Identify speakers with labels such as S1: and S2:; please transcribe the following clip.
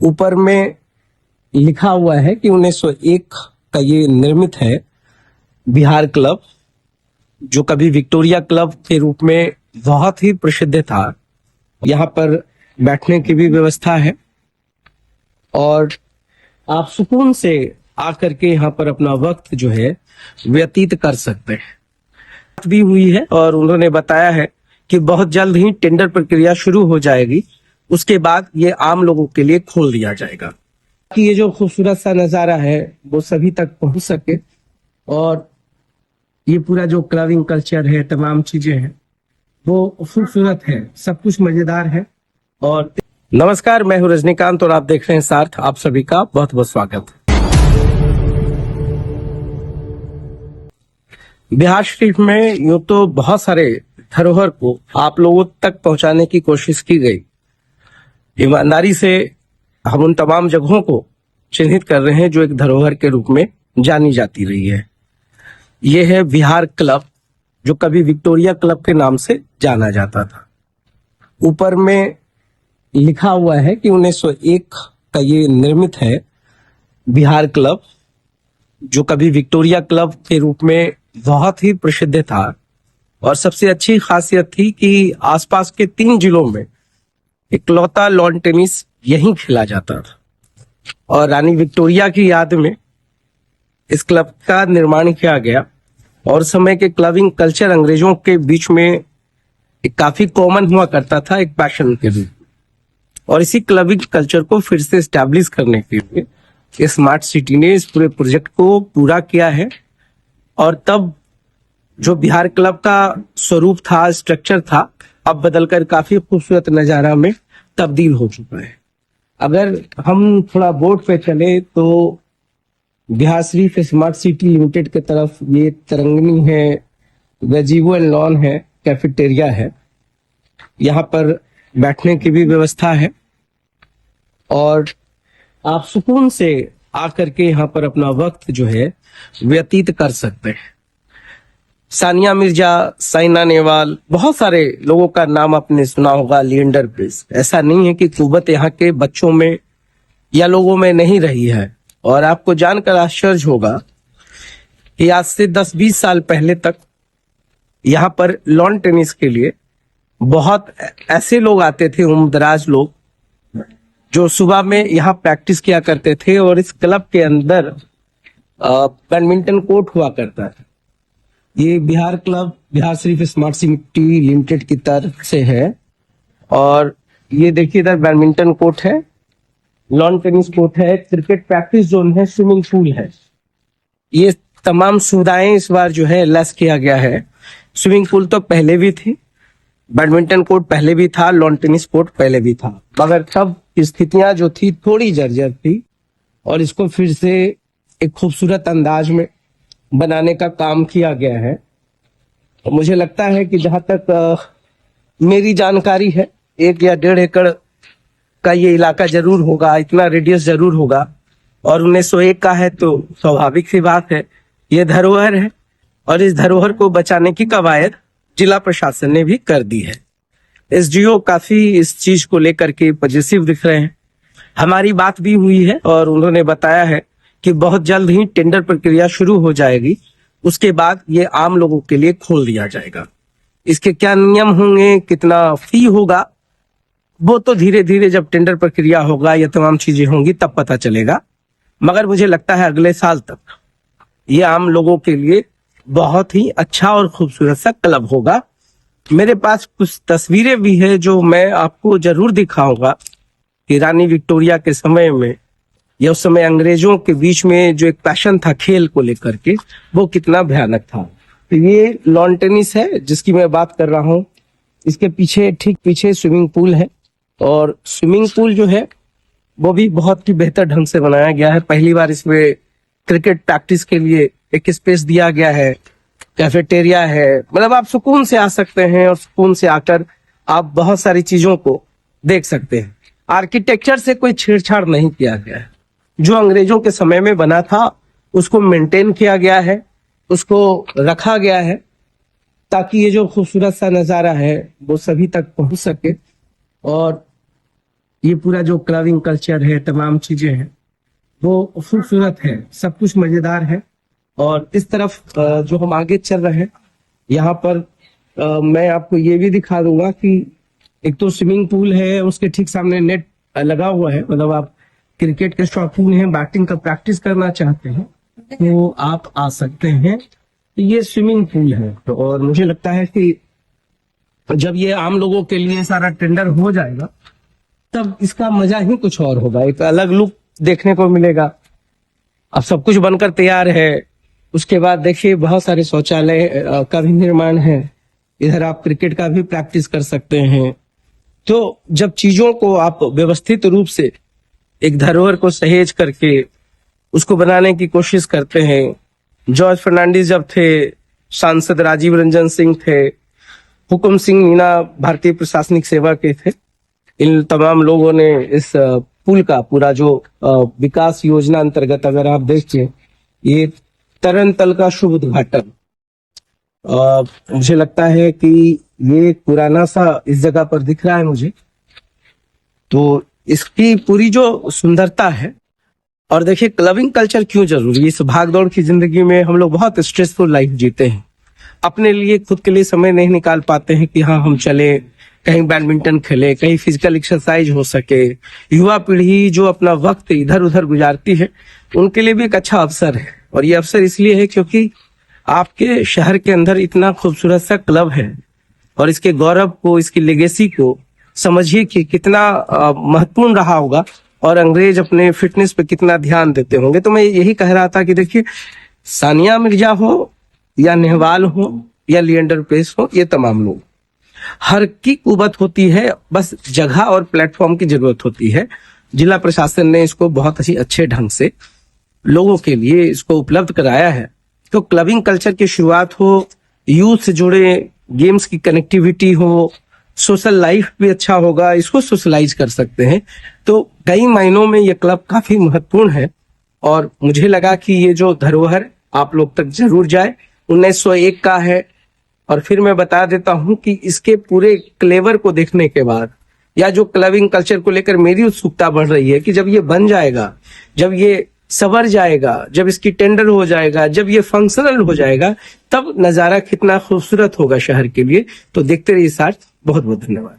S1: ऊपर में लिखा हुआ है कि 1901 का ये निर्मित है बिहार क्लब, जो कभी विक्टोरिया क्लब के रूप में बहुत ही प्रसिद्ध था। यहाँ पर बैठने की भी व्यवस्था है और आप सुकून से आकर के यहाँ पर अपना वक्त जो है व्यतीत कर सकते हैं। बात भी हुई है और उन्होंने बताया है कि बहुत जल्द ही टेंडर प्रक्रिया शुरू हो जाएगी, उसके बाद ये आम लोगों के लिए खोल दिया जाएगा कि ये जो खूबसूरत सा नजारा है वो सभी तक पहुंच सके। और ये पूरा जो क्लबिंग कल्चर है, तमाम चीजें हैं वो खूबसूरत है, सब कुछ मजेदार है। और नमस्कार, मैं हूं रजनीकांत और आप देख रहे हैं सार्थ। आप सभी का बहुत बहुत स्वागत। बिहार शरीफ में यूं तो बहुत सारे धरोहर को आप लोगों तक पहुंचाने की कोशिश की गई। ईमानदारी से हम उन तमाम जगहों को चिन्हित कर रहे हैं जो एक धरोहर के रूप में जानी जाती रही है। ये है बिहार क्लब, जो कभी विक्टोरिया क्लब के नाम से जाना जाता था। ऊपर में लिखा हुआ है कि 1901 का ये निर्मित है बिहार क्लब, जो कभी विक्टोरिया क्लब के रूप में बहुत ही प्रसिद्ध था। और सबसे अच्छी खासियत थी कि आसपास के 3 जिलों में इकलौता लॉन टेनिस यहीं खेला जाता था। और रानी विक्टोरिया की याद में इस क्लब का निर्माण किया गया और समय के क्लबिंग कल्चर अंग्रेजों के बीच में एक काफी कॉमन हुआ करता था, एक पैशन के रूप। और इसी क्लबिंग कल्चर को फिर से एस्टैब्लिश करने के लिए स्मार्ट सिटी ने इस पूरे प्रोजेक्ट को पूरा किया है। और तब जो बिहार क्लब का स्वरूप था, स्ट्रक्चर था, अब बदलकर काफी खूबसूरत नजारा में तब्दील हो चुका है। अगर हम थोड़ा बोर्ड पे चले तो Bihar Sharif smart city limited के तरफ ये तरंगनी है, गजीवो एंड लॉन है, कैफेटेरिया है, यहाँ पर बैठने की भी व्यवस्था है और आप सुकून से आकर के यहाँ पर अपना वक्त जो है व्यतीत कर सकते हैं। सानिया मिर्जा, साइना नेहवाल, बहुत सारे लोगों का नाम आपने सुना होगा, लिएंडर पेस। ऐसा नहीं है कि कुवत यहाँ के बच्चों में या लोगों में नहीं रही है। और आपको जानकर आश्चर्य होगा कि आज से 10-20 साल पहले तक यहाँ पर लॉन टेनिस के लिए बहुत ऐसे लोग आते थे, उम्रदराज लोग, जो सुबह में यहाँ प्रैक्टिस किया करते थे। और इस क्लब के अंदर बैडमिंटन कोर्ट हुआ करता है। ये Bihar club Bihar Sharif smart city limited की तरफ से है। और ये देखिए, इधर बैडमिंटन कोर्ट है, लॉन टेनिस कोर्ट है, क्रिकेट प्रैक्टिस जोन है, स्विमिंग पूल है। ये तमाम सुविधाएं इस बार जो है लेस किया गया है। स्विमिंग पूल तो पहले भी थी, बैडमिंटन कोर्ट पहले भी था, लॉन टेनिस कोर्ट पहले भी था, मगर तब स्थितियां जो थी थोड़ी जर्जर थी। और इसको फिर से एक खूबसूरत अंदाज में बनाने का काम किया गया है। और मुझे लगता है कि जहां तक मेरी जानकारी है, 1 या 1.5 एकड़ का ये इलाका जरूर होगा, इतना रेडियस जरूर होगा। और 1901 का है तो स्वाभाविक सी बात है, ये धरोहर है और इस धरोहर को बचाने की कवायद जिला प्रशासन ने भी कर दी है। एसडीओ काफी इस चीज को लेकर के पॉजिटिव दिख रहे हैं। हमारी बात भी हुई है और उन्होंने बताया है कि बहुत जल्द ही टेंडर प्रक्रिया शुरू हो जाएगी, उसके बाद ये आम लोगों के लिए खोल दिया जाएगा। इसके क्या नियम होंगे, कितना फी होगा, वो तो धीरे धीरे जब टेंडर प्रक्रिया होगा, ये तमाम चीजें होंगी, तब पता चलेगा। मगर मुझे लगता है अगले साल तक ये आम लोगों के लिए बहुत ही अच्छा और खूबसूरत सा क्लब होगा। मेरे पास कुछ तस्वीरें भी है जो मैं आपको जरूर दिखाऊंगा कि रानी विक्टोरिया के समय में या उस समय अंग्रेजों के बीच में जो एक पैशन था खेल को लेकर के, वो कितना भयानक था। तो ये लॉन टेनिस है जिसकी मैं बात कर रहा हूँ। इसके पीछे, ठीक पीछे स्विमिंग पूल है और स्विमिंग पूल जो है वो भी बहुत ही बेहतर ढंग से बनाया गया है। पहली बार इसमें क्रिकेट प्रैक्टिस के लिए एक स्पेस दिया गया है, कैफेटेरिया है, मतलब आप सुकून से आ सकते हैं और सुकून से आकर आप बहुत सारी चीजों को देख सकते हैं। आर्किटेक्चर से कोई छेड़छाड़ नहीं किया गया है, जो अंग्रेजों के समय में बना था उसको मेंटेन किया गया है, उसको रखा गया है ताकि ये जो खूबसूरत सा नजारा है वो सभी तक पहुंच सके। और ये पूरा जो क्लबिंग कल्चर है, तमाम चीजें हैं, वो खूबसूरत है, सब कुछ मजेदार है। और इस तरफ जो हम आगे चल रहे हैं, यहाँ पर मैं आपको ये भी दिखा दूंगा कि एक तो स्विमिंग पूल है, उसके ठीक सामने नेट लगा हुआ है। मतलब आप क्रिकेट के शौकीन हैं, बैटिंग का प्रैक्टिस करना चाहते हैं तो आप आ सकते हैं। ये स्विमिंग पूल है और मुझे लगता है कि जब ये आम लोगों के लिए सारा टेंडर हो जाएगा तब इसका मजा ही कुछ और होगा, एक अलग लुक देखने को मिलेगा। अब सब कुछ बनकर तैयार है, उसके बाद देखिए बहुत सारे शौचालय का भी निर्माण है, इधर आप क्रिकेट का भी प्रैक्टिस कर सकते हैं। तो जब चीजों को आप व्यवस्थित रूप से एक धरोहर को सहेज करके उसको बनाने की कोशिश करते हैं, जॉर्ज फर्नांडिस जब थे, सांसद राजीव रंजन सिंह थे, हुकुम सिंह मीना भारतीय प्रशासनिक सेवा के थे, इन तमाम लोगों ने इस पुल का पूरा जो विकास योजना अंतर्गत अगर आप देखिए, ये तरनतल का शुभ उद्घाटन, मुझे लगता है कि ये पुराना सा इस जगह पर दिख रहा है मुझे, तो इसकी पूरी जो सुंदरता है। और देखिए क्लबिंग कल्चर क्यों जरूरी है। इस भागदौड़ की जिंदगी में हम लोग बहुत स्ट्रेसफुल लाइफ जीते हैं, अपने लिए खुद के लिए समय नहीं निकाल पाते हैं कि हाँ हम चले कहीं बैडमिंटन खेले, कहीं फिजिकल एक्सरसाइज हो सके। युवा पीढ़ी जो अपना वक्त इधर उधर गुजारती है उनके लिए भी एक अच्छा अवसर है। और ये अवसर इसलिए है क्योंकि आपके शहर के अंदर इतना खूबसूरत सा क्लब है और इसके गौरव को, इसकी लेगेसी को समझिए कि कितना महत्वपूर्ण रहा होगा और अंग्रेज अपने फिटनेस पे कितना ध्यान देते होंगे। तो मैं यही कह रहा था कि देखिए सानिया मिर्जा हो या नेहवाल हो या लिएंडर पेस हो, ये तमाम लोग, हर की कुवत होती है, बस जगह और प्लेटफॉर्म की जरूरत होती है। जिला प्रशासन ने इसको बहुत ही अच्छे ढंग से लोगों के लिए इसको उपलब्ध कराया है। तो क्लबिंग कल्चर की शुरुआत हो, यूथ से जुड़े, गेम्स की कनेक्टिविटी हो, सोशल लाइफ भी अच्छा होगा, इसको सोशलाइज कर सकते हैं। तो कई मायनों में ये क्लब काफी महत्वपूर्ण है और मुझे लगा कि ये जो धरोहर आप लोग तक जरूर जाए। 1901 का है और फिर मैं बता देता हूं कि इसके पूरे क्लेवर को देखने के बाद या जो क्लबिंग कल्चर को लेकर मेरी उत्सुकता बढ़ रही है कि जब ये बन जाएगा, जब ये सवर जाएगा, जब इसकी टेंडर हो जाएगा, जब ये फंक्शनल हो जाएगा, तब नजारा कितना खूबसूरत होगा शहर के लिए। तो देखते रहिए साथ, बहुत बहुत धन्यवाद।